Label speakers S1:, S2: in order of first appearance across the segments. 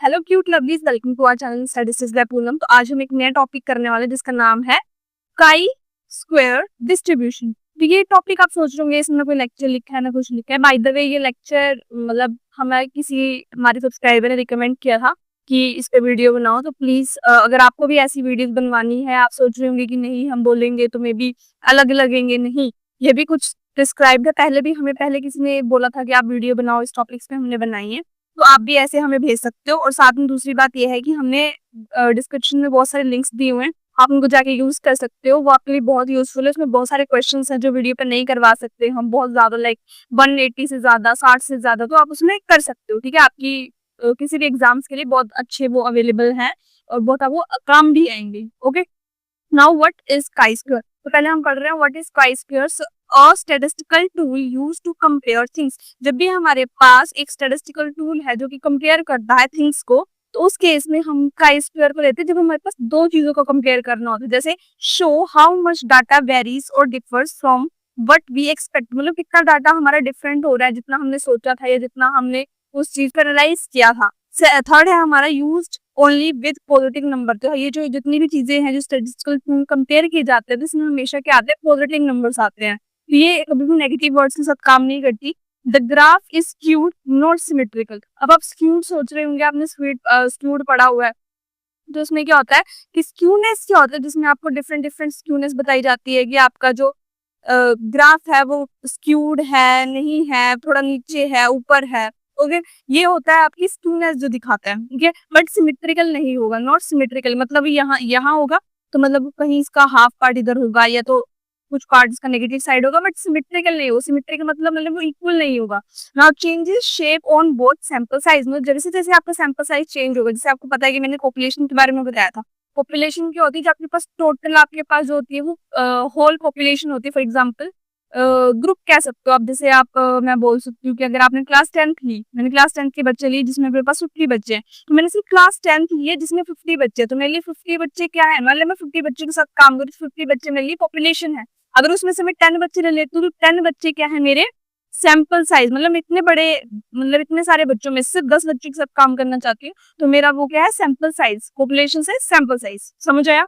S1: Hello cute lovelies, welcome to our channel studies by Poonam. तो आज हम एक नया टॉपिक करने वाले हैं जिसका नाम है काई स्क्वायर डिस्ट्रीब्यूशन। तो ये टॉपिक आप सोच रहे होंगे इसमें कोई लेक्चर लिखा है ना कुछ लिखा है। बाय द वे ये लेक्चर मतलब हमारे सब्सक्राइबर ने रिकमेंड किया था कि इस पे वीडियो बनाओ। तो प्लीज अगर आपको भी ऐसी वीडियोस बनवानी है, आप सोच रहे होंगे कि नहीं हम बोलेंगे तो मे बी अलग लगेंगे, नहीं ये भी कुछ डिस्क्राइब है। पहले किसी ने बोला था कि आप वीडियो बनाओ इस टॉपिक्स पे, हमने बनाई है। तो आप भी ऐसे हमें भेज सकते हो। और साथ में दूसरी बात यह है कि हमने डिस्क्रिप्शन में बहुत सारे लिंक्स दिए हुए हैं, आप उनको जाके यूज कर सकते हो। वो आपके लिए बहुत यूजफुल है। उसमें बहुत सारे क्वेश्चंस हैं जो वीडियो पे नहीं करवा सकते हम, बहुत ज्यादा लाइक 180 से ज्यादा, 60 से ज्यादा, तो आप उसमें कर सकते हो। ठीक है, आपकी किसी भी एग्जाम्स के लिए बहुत अच्छे वो अवेलेबल हैं और बहुत वो काम भी आएंगे। Okay, now what is chi square. तो पहले हम पढ़ रहे हैं what is chi square. A statistical tool used to compare things. जब भी हमारे पास एक स्टैटिस्टिकल टूल है जो कि कंपेयर करता है थिंग्स को, तो उस केस में हम काई स्क्वायर को लेते हैं जब हमारे पास दो चीजों को कंपेयर करना होता है। जैसे show how much data varies or differs from what we expect, मतलब कितना डाटा हमारा डिफरेंट हो रहा है जितना हमने सोचा था या जितना हमने उस चीज पर एनालाइज किया था। थर्ड है हमारा used only with positive number. तो ये जो जितनी भी चीजें हैं जो स्टैटिस्टिकल टूल कंपेयर किए जाते हैं तो इसमें हमेशा क्या आते हैं, पॉजिटिव नंबर्स आते हैं। तो ये कभी भी नेगेटिव वर्ड्स के साथ काम नहीं करती। The graph is skewed not symmetrical. अब आप स्क्यूड सोच रहे होंगे, आपने स्क्यूड पढ़ा हुआ है। तो उसमें क्या होता है कि स्क्यूनेस क्या होता है, जिसमें आपको डिफरेंट डिफरेंट स्क्यूनेस बताई जाती है कि आपका जो ग्राफ है वो स्क्यूड है, नहीं है, थोड़ा नीचे है, ऊपर है। ओके, ये होता है आपकी स्क्यूनेस जो दिखाता है। ठीक है, बट सिमेट्रिकल नहीं होगा, नॉट सिमेट्रिकल मतलब यहाँ यहाँ होगा तो मतलब कहीं इसका हाफ पार्ट इधर होगा या तो कुछ पार्ट इसका नेगेटिव साइड होगा, बट सिमेट्रिकल नहीं होगा। सिमेट्रिकल मतलब वो इक्वल नहीं होगा। Now changes shape on both sample size, मतलब जैसे जैसे आपका सैंपल साइज चेंज होगा, जैसे आपको पता है कि मैंने पॉपुलेशन के बारे में बताया था। पॉपुलेशन क्या होती है, जो आपके पास टोटल आपके पास जो होती है वो होल पॉपुलेशन होती है। फॉर एग्जाम्पल ग्रुप कह सकते हो आप। जैसे आप मैं बोल सकती हूँ कि अगर आपने क्लास 10th ली, मैंने क्लास 10th के बच्चे लिए जिसमें मेरे पास 50 बच्चे हैं, तो मैंने सिर्फ क्लास 10th लिए जिसमें 50 बच्चे, तो मेरे लिए 50 बच्चे क्या है, मतलब मैं 50 बच्चे के साथ काम करूँ, 50 बच्चे मेरे लिए पॉपुलेशन है। अगर उसमें से मैं 10 बच्चे ले लेती हूँ तो 10 बच्चे क्या है मेरे सैंपल साइज, मतलब इतने बड़े, मतलब इतने सारे बच्चों में सिर्फ 10 बच्चे के साथ काम करना चाहती हूँ तो मेरा वो क्या है, सैंपल साइज, पॉपुलेशन से सैंपल साइज। समझ आया?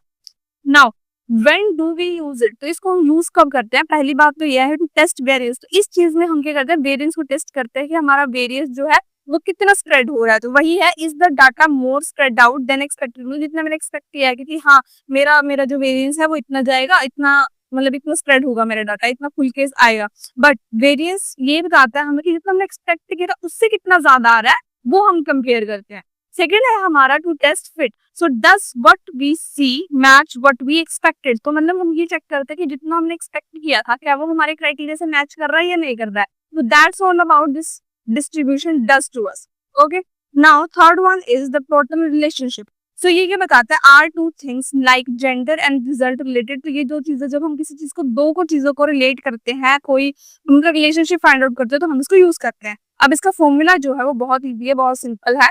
S1: Now when do we use it, तो इसको हम यूज कब करते हैं? पहली बात तो यह है टू टेस्ट वेरिएंस। तो इस चीज में हम क्या करते हैं, वेरिएंस को टेस्ट करते हैं कि हमारा वेरिएंस जो है वो कितना स्प्रेड हो रहा है। तो वही है, is the data more spread out then expected, मतलब जितना मैंने एक्सपेक्ट किया है कि हाँ मेरा मेरा जो वेरिएंस है वो इतना जाएगा, इतना मतलब इतना स्प्रेड होगा मेरा डाटा, इतना खुल के आएगा। बट वेरिएंस ये बताता है हमें कि जितना हमने एक्सपेक्ट किया था उससे कितना ज्यादा आ रहा है, वो हम कंपेयर करते हैं। सेकेंड है हमारा to test fit. So does what we see match what we expected, तो मतलब हम ये चेक करते हैं कि जितना हमने एक्सपेक्ट किया था क्या वो हमारे क्राइटेरिया से मैच कर रहा है या नहीं कर रहा है। तो that's all about this distribution does to us. Okay, now third one is the total relationship. So ये क्या बताता है, are two things like gender and result related. तो ये दो चीजें, जब हम किसी चीज को दो को चीजों को रिलेट करते हैं, कोई उनका रिलेशनशिप फाइंड आउट करते हैं तो हम इसको यूज करते हैं। अब इसका फॉर्मूला जो है वो बहुत ईजी है, बहुत सिंपल है,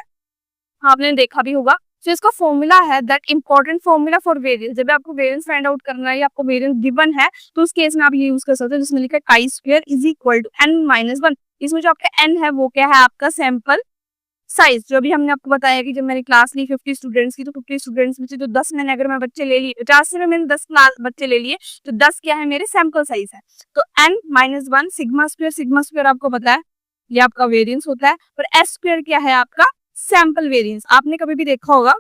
S1: आपने देखा भी होगा। तो इसका फॉर्मूला है that important formula for variance. जब आपको वेरिएंस फाइंड आउट करना है या आपको वेरिएंस गिवन है तो उस केस में आप ये यूज कर सकते हो, जिसमें लिखा है chi square is equal to n-1। इसमें जो आपका n है वो क्या है, आपका सैंपल साइज। जो अभी हमने आपको बताया कि जब मैंने क्लास ली 50 स्टूडेंट्स की, तो 50 स्टूडेंट्स में से जो 10 मैंने अगर मैं बच्चे ले लिए, 50 से मैंने 10 क्लास बच्चे ले लिए, तो 10 क्या है मेरे सैंपल साइज है। तो n-1 sigma square, sigma square आपको पता है ये आपका वेरिएंस होता है, और s स्क्वायर क्या है आपका सैंपल वेरिएंस। आपने कभी भी देखा होगा,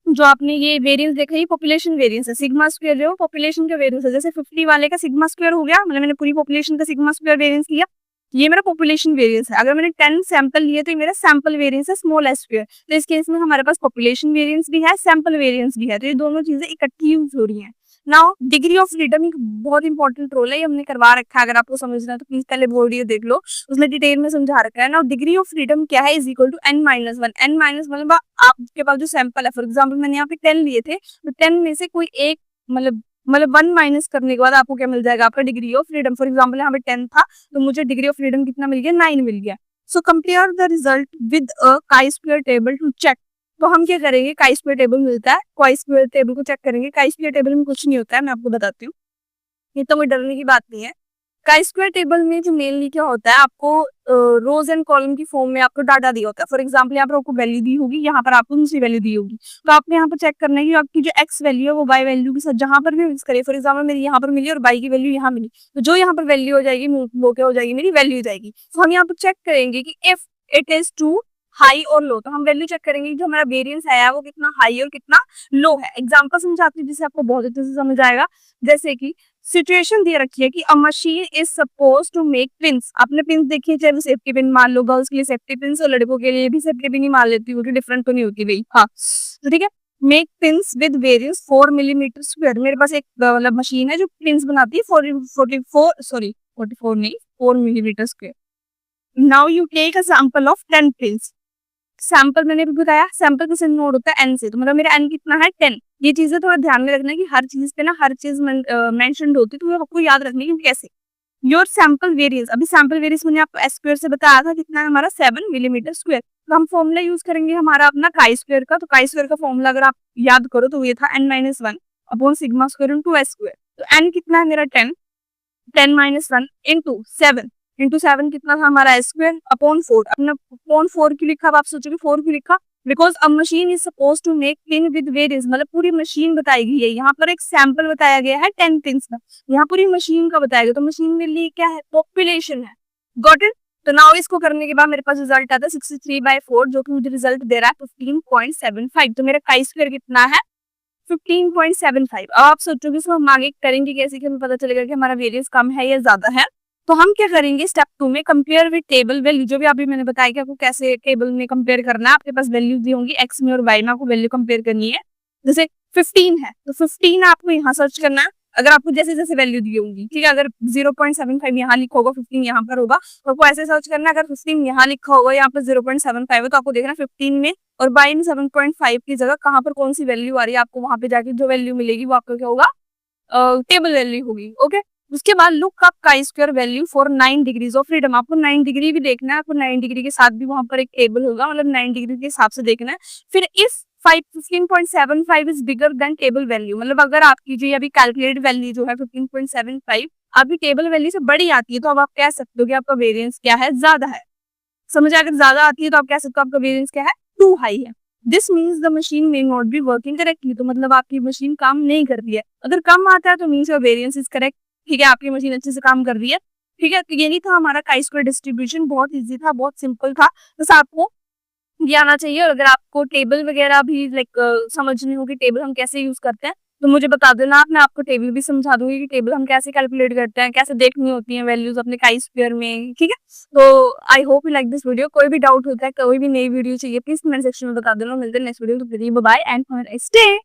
S1: जो आपने ये वेरिएंस देखा, ये पॉपुलेशन वेरिएंस है। सिग्मा स्क्वायर जो पॉपुलेशन का वेरिएंस है, जैसे 50 वाले का सिग्मा स्क्वायर हो गया, मतलब मैंने पूरी पॉपुलेशन का सिग्मा स्क्वायर वेरिएंस लिया, ये मेरा पॉपुलेशन वेरिएंस है। अगर मैंने 10 सैंपल लिए तो ये मेरा सैंपल वेरिएंस है, स्मॉल एस स्क्वायर। तो इस केस में हमारे पास पॉपुलेशन वेरिएंस भी है, सैंपल वेरिएंस भी है, तो ये दोनों चीजें इकट्ठी यूज हो रही है। नाउ डिग्री ऑफ फ्रीडम एक बहुत इंपॉर्टेंट रोल है, ये हमने करवा रखा है। अगर आपको समझना है तो प्लीज पहले वीडियो देख लो, उसमें डिटेल में समझा रखा है। नाउ डिग्री ऑफ फ्रीडम क्या है, is equal to n-1। n-1 मतलब आपके पास जो सैंपल है, फॉर एग्जाम्पल मैंने यहाँ पे 10 लिए थे, तो 10 में से कोई एक मतलब 1 माइनस करने के बाद आपको क्या मिल जाएगा, आपका degree of freedom. For example यहाँ पे 10 था तो मुझे डिग्री ऑफ फ्रीडम कितना मिल गया, 9 मिल गया। So compare the result with a chi square table to check. तो हम क्या करेंगे, काई स्क्वायर टेबल मिलता है, काई स्क्वायर टेबल को चेक करेंगे। काई स्क्वायर टेबल में कुछ नहीं होता है, मैं आपको बताती हूँ, ये तो कोई डरने की बात नहीं है। काई स्क्वायर टेबल में जो मेनली क्या होता है, आपको रोज एंड कॉलम की फॉर्म में आपको डाटा दिया होता है। फॉर एग्जांपल यहाँ पर आपको वैल्यू दी होगी, यहाँ पर आपको दूसरी वैल्यू दी होगी, तो आपने यहाँ पर चेक करना है कि आपकी जो एक्स वैल्यू है वो वाई वैल्यू के साथ जहां पर भी मिक्स करे। फॉर एग्जाम्पल मेरी यहाँ पर मिली और वाई की वैल्यू यहाँ मिली, तो जो यहाँ पर वैल्यू हो जाएगी वो क्या हो जाएगी, मेरी वैल्यू हो जाएगी। तो हम यहाँ पर चेक करेंगे कि if it is too high और लो, तो हम वैल्यू चेक करेंगे कि जो हमारा वेरिएंस है वो कितना हाई और कितना लो है। एग्जाम्पल समझाती हूँ जिससे आपको बहुत अच्छे से समझ आएगा। जैसे कि सिचुएशन दे रखी है कि a machine is suppose to make pins. आपने पिन्स देखी है, चाहे वो सेफ्टी पिन मान लो, गर्ल्स के लिए सेफ्टी पिन्स और लड़कों के लिए भी सेफ्टी पिन ही मान लेती हूँ, डिफरेंट तो नहीं होती भाई। हाँ, तो ठीक है, make pins with various 4 millimetre square. मेरे पास एक मतलब मशीन है जो पिन्स बनाती है 44 नहीं 4 millimetre square. Now you take a sample of 10 pins. Sample मैंने भी बताया, सैंपल किससे नोट होता है, एन से, तो मतलब मेरा एन कितना है 10। ये चीजें थोड़ा ध्यान में रखना है कि हर चीज पे ना हर चीज मेंशन्ड होती है, तो वो आपको याद रखनी है कि कैसे। योर सैंपल वेरियंस, अभी सैंपल वेरियंस मैंने आपको एस स्क्वायर से बताया था, कितना है हमारा 7 मिलीमीटर स्क्वायर। तो हम फॉर्मूला यूज करेंगे हमारा अपना काई स्क्वायर का। तो काई स्क्वायर का फॉर्मूला अगर आप याद करो तो ये था n-1 upon sigma square into S square. तो n कितना है मेरा 10, 10-1 इंटू 7 कितना था हमारा एस स्क्वायर अपॉन 4। अपना अपॉन 4 क्यों लिखा, अब आप सोचोगे 4 क्यों लिखा, because a machine is suppose to make pin with various, मतलब पूरी मशीन बताई गई है। यहाँ पर एक सैंपल बताया गया है 10 पिन्स का, यहाँ पूरी मशीन का बताया गया, तो मशीन में लिए क्या है, पॉपुलेशन है। Got it. तो नाउ इसको करने के बाद मेरे पास रिजल्ट आता है 63/4, जो कि मुझे रिजल्ट दे रहा है 15.75। तो मेरा काई स्क्वायर कितना है 15.75। अब आप सोचोगे इसको हम आगे करेंगे कैसे कि हमें पता चलेगा कि हमारा वेरियंस कम है या ज्यादा है। तो हम क्या करेंगे, स्टेप 2 में कंपेयर विद टेबल वैल्यू, जो भी अभी मैंने बताया कि आपको कैसे टेबल में कंपेयर करना है। आपके पास वैल्यू दी होंगी एक्स में और वाई में, आपको वैल्यू कंपेयर करनी है। जैसे 15 है तो 15 आपको यहाँ सर्च करना है, अगर आपको जैसे जैसे वैल्यू दी होंगी, ठीक है। अगर 0.75 यहाँ लिखा होगा, 15 यहाँ पर होगा, तो आपको ऐसे सर्च करना है। अगर 15 यहाँ लिखा होगा, यहाँ पर 0.75 है, तो आपको देखना 15 में और बाई में 7.5 की जगह कहाँ पर कौन सी वैल्यू आ रही है, आपको वहां पे जाके जो वैल्यू मिलेगी वो आपका क्या होगा, टेबल वैल्यू होगी। ओके, उसके बाद look up chi square value for 9 degrees of freedom. आपको 9 डिग्री भी देखना है, आपको 9 डिग्री के साथ भी वहां पर एक टेबल होगा, मतलब 9 डिग्री के हिसाब से देखना है। फिर इस 15.75 is bigger than table value, मतलब अगर आपकी जो अभी कैलकुलेटेड वैल्यू जो है 15.75 अभी टेबल वैल्यू से बड़ी आती है, तो अब आप कह सकते हो कि आपका वेरियंस क्या है, ज्यादा है। समझ, अगर ज्यादा आती है तो आप कह सकते हो आपका वेरियंस क्या है, टू हाई है। This means the machine may not be working correctly, तो मतलब आपकी मशीन काम नहीं कर रही है। अगर कम आता है तो means your variance is correct, ठीक है, आपकी मशीन अच्छे से काम कर रही है। ठीक है, तो ये नहीं था हमारा काई स्क्वायर डिस्ट्रीब्यूशन, बहुत इजी था, बहुत सिंपल था, बस आपको ये आना चाहिए। और अगर आपको टेबल वगैरह भी लाइक समझनी हो कि टेबल हम कैसे यूज करते हैं, तो मुझे बता देना आप, मैं आपको टेबल भी समझा दूंगी कि टेबल हम कैसे कैलकुलेट करते हैं, कैसे देखनी होती हैं वैल्यूज अपने काई स्क्वायर में। ठीक है, तो I hope you like this video. कोई भी डाउट होता है, कोई भी नई वीडियो चाहिए, प्लीज कमेंट सेक्शन में बता देना। मिलते हैं नेक्स्ट वीडियो, तो bye and have a nice day.